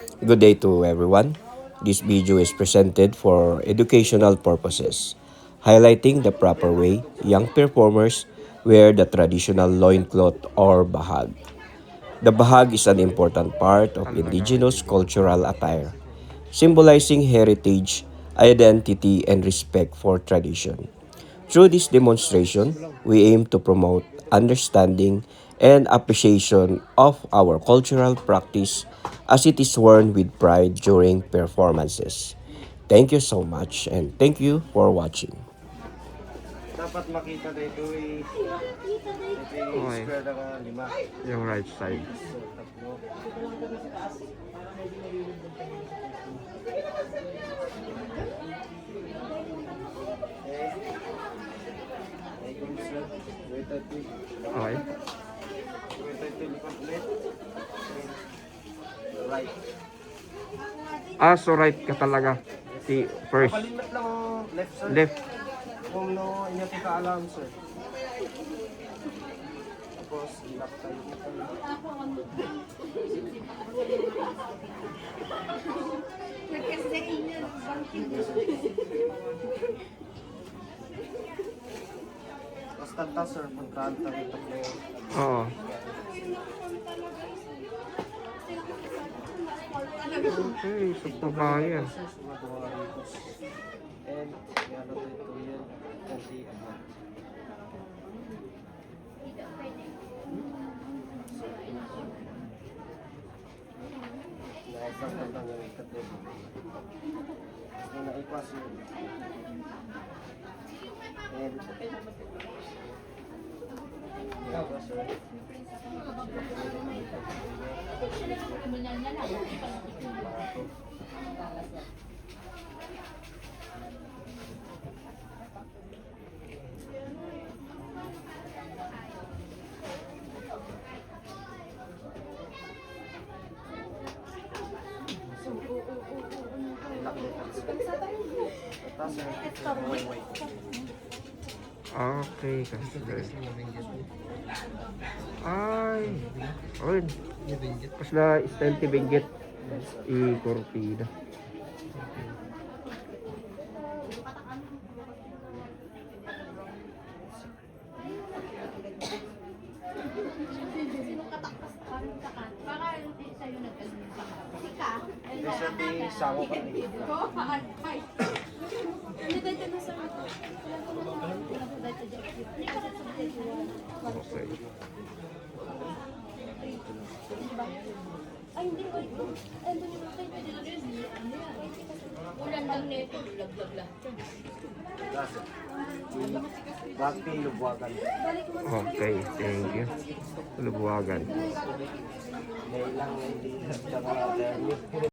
Good day to everyone. This video is presented for educational purposes, highlighting the proper way young performers wear the traditional loincloth or bahag. The bahag is an important part of indigenous cultural attire, symbolizing heritage, identity, and respect for tradition. Through this demonstration, we aim to promote understanding and appreciation of our cultural practice as it is worn with pride during performances. Thank you so much and thank you for watching. Dapat makita dito ito yung Okay. square na lima. Yung right side. So, tatlo. Okay, kung sir, wait ito. Okay. Wait ito, lipat ulit. Right. So right ka talaga. Si first. Palimat lang left sir. Left. Kung no, inyati ka alam sir. Tapos, ilap tayo dito. Basta ta sir, puntahan tayo dito po. Oo. Okay, so papaya. And, yan na ito yan. Kasi, naisang tandang yung ikat dito. Gusto na ikwas yun. And, yan po sir. Okay, kasi. Ay. Oy. Pas na style ti binggit. I-cortina. Kasi di sango ka rin. Okay. Ay, hindi ko. Ando nyo kayo. Ulan lang nito. Laglag lang. Bakti lubuagan. Okay, thank you. Lubuwagan. May ilang hindi.